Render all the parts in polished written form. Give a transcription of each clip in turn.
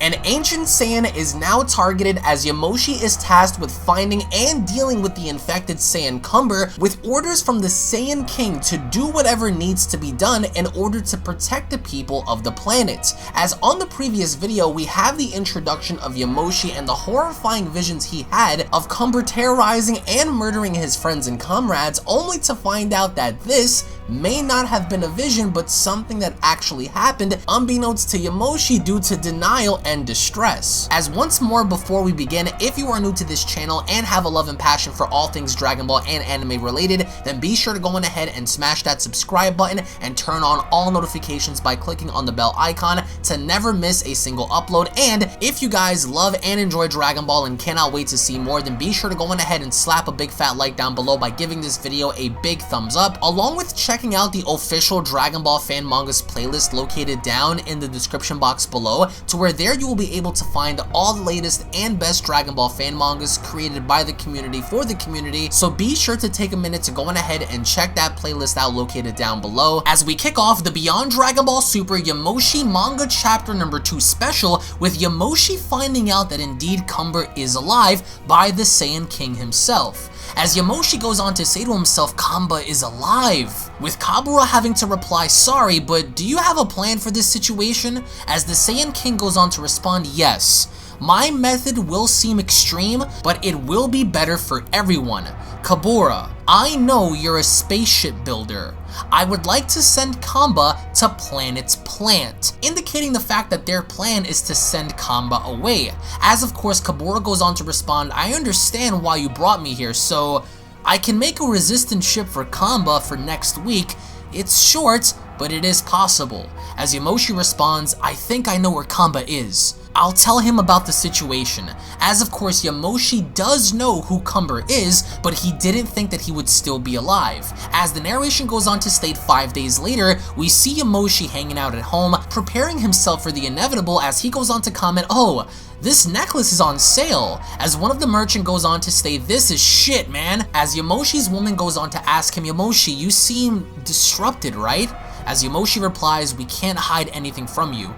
An ancient Saiyan is now targeted as Yamoshi is tasked with finding and dealing with the infected Saiyan Cumber with orders from the Saiyan King to do whatever needs to be done in order to protect the people of the planet. As on the previous video, we have the introduction of Yamoshi and the horrifying visions he had of Cumber terrorizing and murdering his friends and comrades, only to find out that this may not have been a vision but something that actually happened, unbeknownst to Yamoshi due to denial and distress. As once more before we begin, if you are new to this channel and have a love and passion for all things Dragon Ball and anime related, then be sure to go on ahead and smash that subscribe button and turn on all notifications by clicking on the bell icon to never miss a single upload. And if you guys love and enjoy Dragon Ball and cannot wait to see more, then be sure to go on ahead and slap a big fat like down below by giving this video a big thumbs up, along with checking out the official Dragon Ball fan mangas playlist located down in the description box below, to where there you will be able to find all the latest and best Dragon Ball fan mangas created by the community for the community. So be sure to take a minute to go on ahead and check that playlist out located down below, as we kick off the Beyond Dragon Ball Super Yamoshi manga chapter number 2 special, with Yamoshi finding out that indeed Cumber is alive by the Saiyan King himself. As Yamoshi goes on to say to himself, Cumber is alive, with Kabura having to reply, sorry, but do you have a plan for this situation? As the Saiyan King goes on to respond, yes. My method will seem extreme, but it will be better for everyone. Kabura, I know you're a spaceship builder. I would like to send Cumber to planet's plant, indicating the fact that their plan is to send Cumber away. As of course Kabura goes on to respond, I understand why you brought me here, so I can make a resistance ship for Cumber for next week. It's short, but it is possible. As Yamoshi responds, I think I know where Cumber is. I'll tell him about the situation. As of course Yamoshi does know who Cumber is, but he didn't think that he would still be alive. As the narration goes on to state, 5 days later, we see Yamoshi hanging out at home, preparing himself for the inevitable, as he goes on to comment, oh, this necklace is on sale, as one of the merchant goes on to state, this is shit, man. As Yamoshi's woman goes on to ask him, Yamoshi, you seem disrupted, right? As Yamoshi replies, we can't hide anything from you.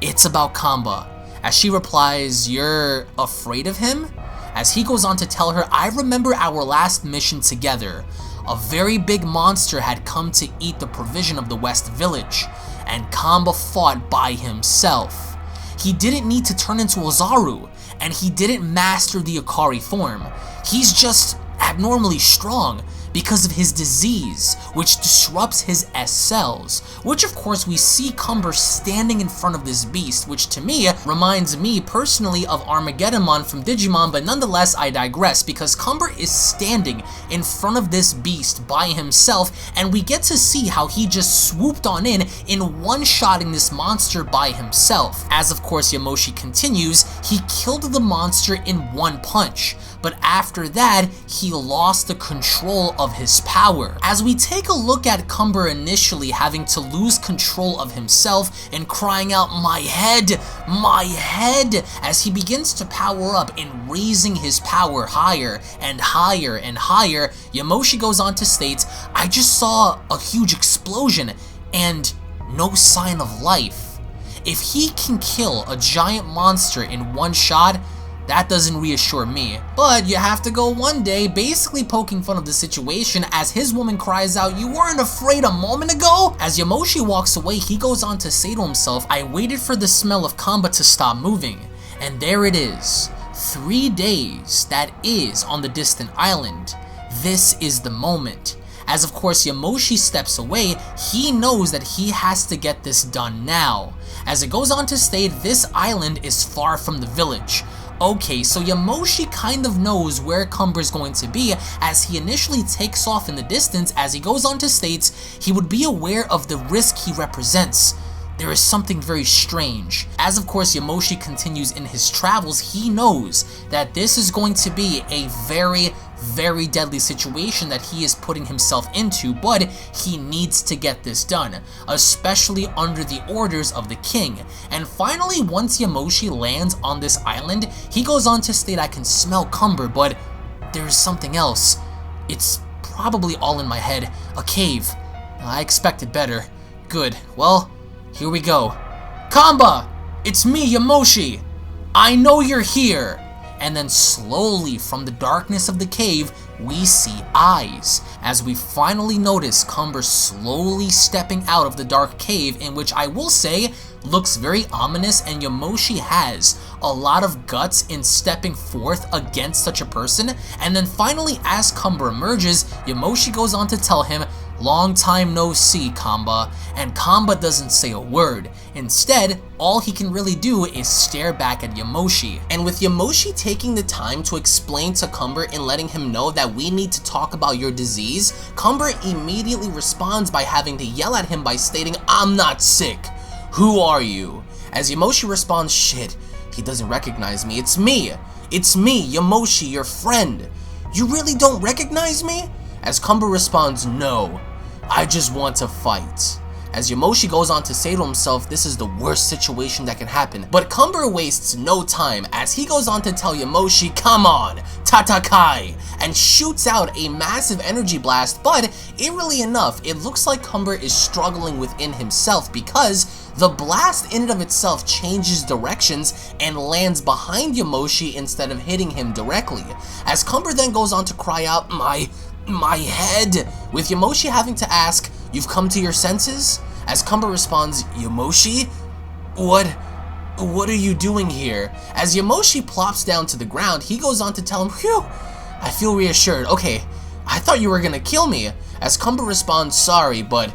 It's about Cumber. As she replies, you're afraid of him? As he goes on to tell her, I remember our last mission together. A very big monster had come to eat the provision of the West Village, and Cumber fought by himself. He didn't need to turn into Ozaru, and he didn't master the Ikari form. He's just abnormally strong because of his disease, which disrupts his S cells, which of course we see Cumber standing in front of this beast, which to me reminds me personally of Armageddonmon from Digimon, but nonetheless I digress, because Cumber is standing in front of this beast by himself, and we get to see how he just swooped on in one-shotting this monster by himself. As of course Yamoshi continues, he killed the monster in one punch, but after that, he lost the control of his power. As we take a look at Cumber initially having to lose control of himself and crying out, my head, as he begins to power up and raising his power higher and higher and higher, Yamoshi goes on to state, I just saw a huge explosion and no sign of life. If he can kill a giant monster in one shot, that doesn't reassure me. But you have to go one day, basically poking fun of the situation, as his woman cries out, you weren't afraid a moment ago? As Yamoshi walks away, he goes on to say to himself, I waited for the smell of Cumber to stop moving, and there it is. 3 days, that is, on the distant island. This is the moment. As of course Yamoshi steps away, he knows that he has to get this done now. As it goes on to state, this island is far from the village. Okay, so Yamoshi kind of knows where Cumber is going to be, as he initially takes off in the distance. As he goes on to state, he would be aware of the risk he represents. There is something very strange. As of course Yamoshi continues in his travels, he knows that this is going to be a very deadly situation that he is putting himself into, but he needs to get this done, especially under the orders of the king. And finally, once Yamoshi lands on this island, he goes on to state, I can smell Cumber, but there's something else. It's probably all in my head. A cave. I expected better. Good. Well, here we go. Cumber! It's me, Yamoshi! I know you're here! And then slowly from the darkness of the cave, we see eyes, as we finally notice Cumber slowly stepping out of the dark cave, in which I will say looks very ominous, and Yamoshi has a lot of guts in stepping forth against such a person. And then finally, as Cumber emerges, Yamoshi goes on to tell him, "Long time no see, Kamba," and Kamba doesn't say a word. Instead, all he can really do is stare back at Yamoshi. And with Yamoshi taking the time to explain to Cumber and letting him know that we need to talk about your disease, Cumber immediately responds by having to yell at him by stating, "I'm not sick. Who are you?" As Yamoshi responds, "Shit, he doesn't recognize me. It's me, Yamoshi, your friend. You really don't recognize me?" As Cumber responds, "No, I just want to fight." As Yamoshi goes on to say to himself, this is the worst situation that can happen. But Cumber wastes no time as he goes on to tell Yamoshi, "Come on, Tatakai," and shoots out a massive energy blast. But eerily enough, it looks like Cumber is struggling within himself, because the blast in and of itself changes directions and lands behind Yamoshi instead of hitting him directly. As Cumber then goes on to cry out, my head, with Yamoshi having to ask, "You've come to your senses?" As Cumber responds, "Yamoshi? What are you doing here?" As Yamoshi plops down to the ground, he goes on to tell him, "Phew, I feel reassured. Okay, I thought you were gonna kill me." As Cumber responds, "Sorry, but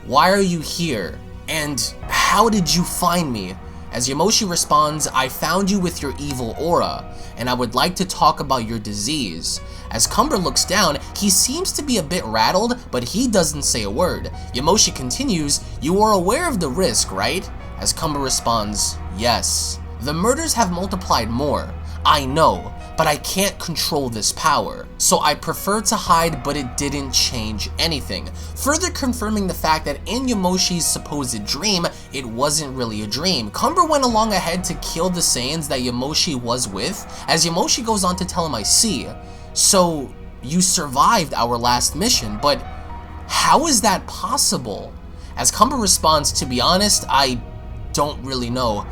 why are you here? And how did you find me?" As Yamoshi responds, "I found you with your evil aura, and I would like to talk about your disease." As Cumber looks down, he seems to be a bit rattled, but he doesn't say a word. Yamoshi continues, "You are aware of the risk, right?" As Cumber responds, "Yes. The murders have multiplied more. I know, but I can't control this power. So I prefer to hide, but it didn't change anything." Further confirming the fact that in Yamoshi's supposed dream, it wasn't really a dream. Cumber went along ahead to kill the Saiyans that Yamoshi was with, as Yamoshi goes on to tell him, "I see. So you survived our last mission, but how is that possible?" As Cumber responds, "To be honest, I don't really know.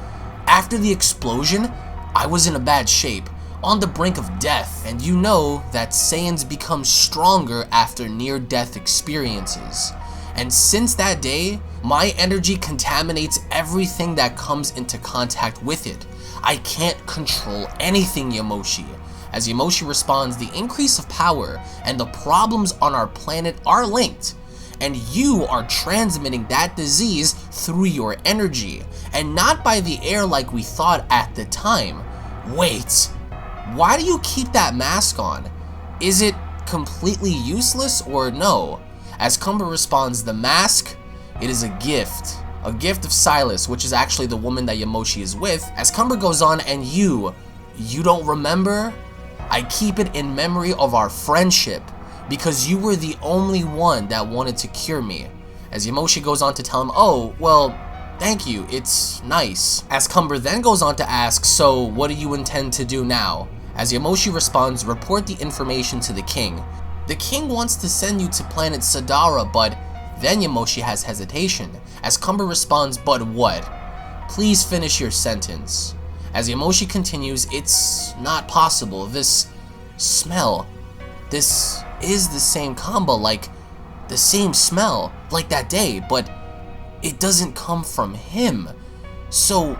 After the explosion, I was in a bad shape, on the brink of death, and you know that Saiyans become stronger after near-death experiences. And since that day, my energy contaminates everything that comes into contact with it. I can't control anything, Yamoshi." As Yamoshi responds, "The increase of power and the problems on our planet are linked, and you are transmitting that disease through your energy, and not by the air like we thought at the time. Wait, why do you keep that mask on? Is it completely useless or no?" As Cumber responds, "The mask, it is a gift of Silas," which is actually the woman that Yamoshi is with. As Cumber goes on, "And you don't remember? I keep it in memory of our friendship, because you were the only one that wanted to cure me." As Yamoshi goes on to tell him, "Oh, well, thank you, it's nice." As Cumber then goes on to ask, "So what do you intend to do now?" As Yamoshi responds, "Report the information to the king. The king wants to send you to planet Sadara, but..." Then Yamoshi has hesitation. As Cumber responds, "But what? Please finish your sentence." As Yamoshi continues, "It's not possible. This smell, this is the same combo, like the same smell, like that day, but it doesn't come from him. So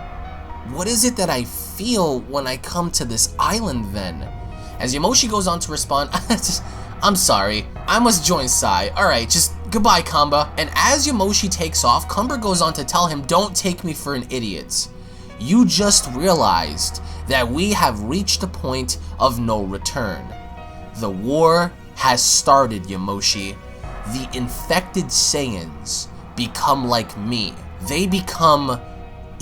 what is it that I feel when I come to this island then?" As Yamoshi goes on to respond, "I'm sorry, I must join Sai. Alright, just goodbye, Kamba." And as Yamoshi takes off, Cumber goes on to tell him, "Don't take me for an idiot. You just realized that we have reached a point of no return. The war has started, Yamoshi. The infected Saiyans become like me. They become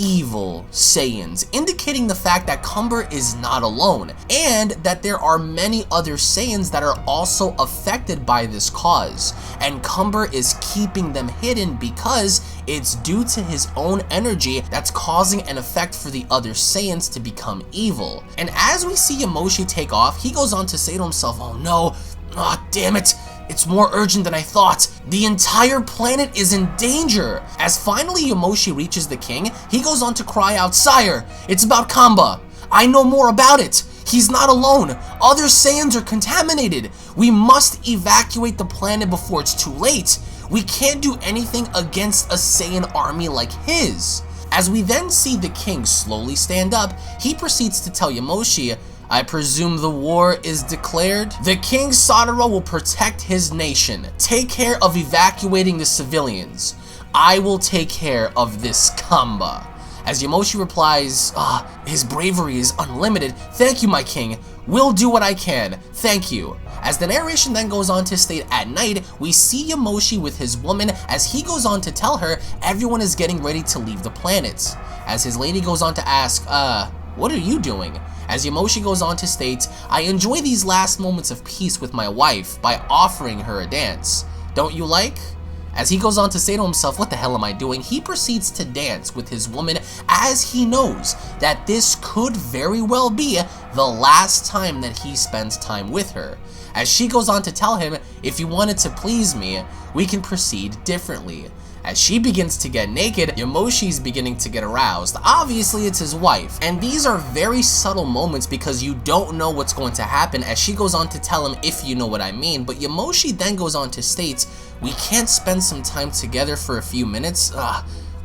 evil Saiyans," indicating the fact that Cumber is not alone, and that there are many other Saiyans that are also affected by this cause, and Cumber is keeping them hidden because it's due to his own energy that's causing an effect for the other Saiyans to become evil. And as we see Yamoshi take off, he goes on to say to himself, "Oh no, oh damn it, It's more urgent than I thought. The entire planet is in danger. As finally Yamoshi reaches the king, he goes on to cry out, "Sire, it's about Cumber. I know more about it. He's not alone. Other Saiyans are contaminated. We must evacuate the planet before it's too late. We can't do anything against a Saiyan army like his." As we then see the king slowly stand up, he proceeds to tell Yamoshi, "I presume the war is declared? The King Sadara will protect his nation. Take care of evacuating the civilians. I will take care of this Cumber." As Yamoshi replies, "His bravery is unlimited. Thank you, my king. Will do what I can. Thank you." As the narration then goes on to state, at night, we see Yamoshi with his woman as he goes on to tell her everyone is getting ready to leave the planet. As his lady goes on to ask, "What are you doing?" As Yamoshi goes on to state, "I enjoy these last moments of peace with my wife by offering her a dance. Don't you like?" As he goes on to say to himself, "What the hell am I doing?" he proceeds to dance with his woman as he knows that this could very well be the last time that he spends time with her. As she goes on to tell him, "If you wanted to please me, we can proceed differently." As she begins to get naked, Yamoshi's beginning to get aroused. Obviously, it's his wife. And these are very subtle moments because you don't know what's going to happen as she goes on to tell him, "If you know what I mean." But Yamoshi then goes on to state, "We can't spend some time together for a few minutes?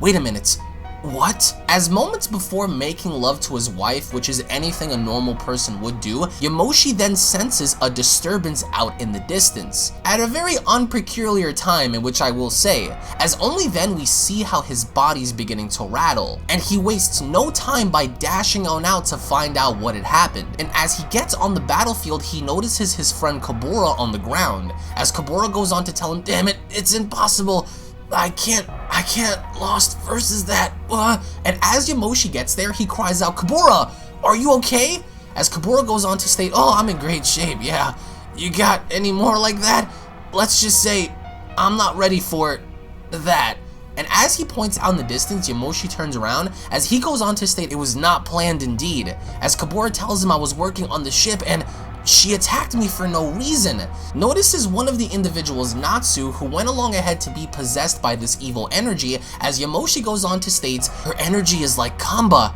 Wait a minute. What?" As moments before making love to his wife, which is anything a normal person would do, Yamoshi then senses a disturbance out in the distance. At a very unpeculiar time, in which I will say, as only then we see how his body's beginning to rattle, and he wastes no time by dashing on out to find out what had happened. And as he gets on the battlefield, he notices his friend Kabura on the ground. As Kabura goes on to tell him, "Damn it, it's impossible. I can't lost versus that." And as Yamoshi gets there, he cries out, "Kabura, are you okay?" As Kabura goes on to state, "Oh, I'm in great shape, yeah. You got any more like that? Let's just say, I'm not ready for that." And as he points out in the distance, Yamoshi turns around as he goes on to state, "It was not planned indeed." As Kabura tells him, "I was working on the ship and she attacked me for no reason." Notices one of the individuals, Natsu, who went along ahead to be possessed by this evil energy, as Yamoshi goes on to state, "Her energy is like Cumber.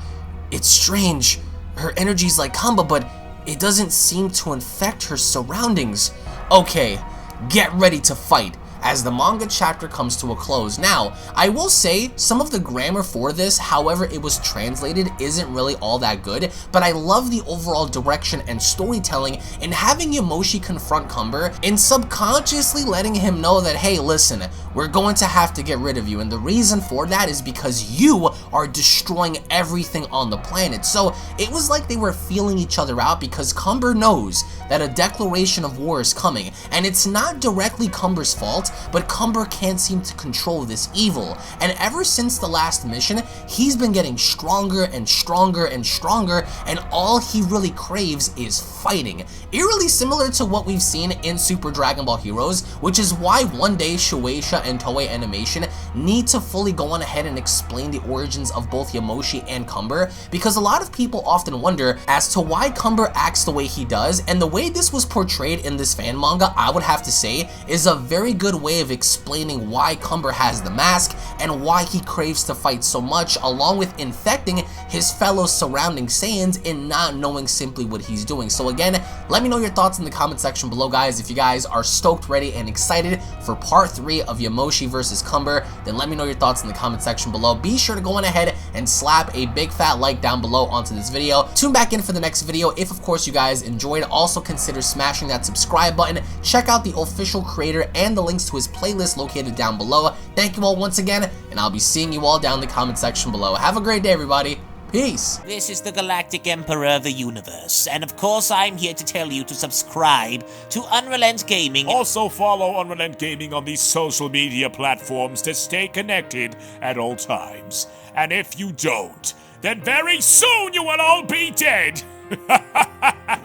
It's strange. Her energy is like Cumber, but it doesn't seem to infect her surroundings." Okay, get ready to fight. As the manga chapter comes to a close. Now, I will say some of the grammar for this, however it was translated, isn't really all that good, but I love the overall direction and storytelling in having Yamoshi confront Cumber and subconsciously letting him know that, hey, listen, we're going to have to get rid of you, and the reason for that is because you are destroying everything on the planet. So it was like they were feeling each other out because Cumber knows that a declaration of war is coming, and it's not directly Cumber's fault, but Cumber can't seem to control this evil. And ever since the last mission, he's been getting stronger and stronger and stronger, and all he really craves is fighting. Eerily similar to what we've seen in Super Dragon Ball Heroes, which is why one day Shueisha and Toei Animation need to fully go on ahead and explain the origins of both Yamoshi and Cumber, because a lot of people often wonder as to why Cumber acts the way he does, and the way this was portrayed in this fan manga, I would have to say, is a very good way of explaining why Cumber has the mask and why he craves to fight so much, along with infecting his fellow surrounding Saiyans and not knowing simply what he's doing. So again, let me know your thoughts in the comment section below, guys. If you guys are stoked, ready, and excited for part 3 of Yamoshi versus Cumber, then let me know your thoughts in the comment section below. Be sure to go on ahead and slap a big fat like down below onto this video. Tune back in for the next video if, of course, you guys enjoyed. Also consider smashing that subscribe button. Check out the official creator and the links to his playlist located down below. Thank you all once again, and I'll be seeing you all down in the comment section below. Have a great day, everybody. Peace. This is the Galactic Emperor of the Universe, and of course I'm here to tell you to subscribe to UnrealEntGaming. Also follow UnrealEntGaming on these social media platforms to stay connected at all times. And if you don't, then very soon you will all be dead!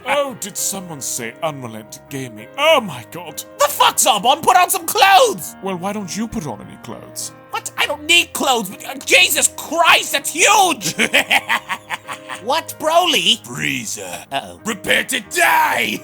Oh, did someone say UnrealEntGaming? Oh my god. The fuck, someone? Put on some clothes! Well, why don't you put on any clothes? What? I don't need clothes. Jesus Christ, that's huge! What, Broly? Freezer. Uh-oh. Prepare to die!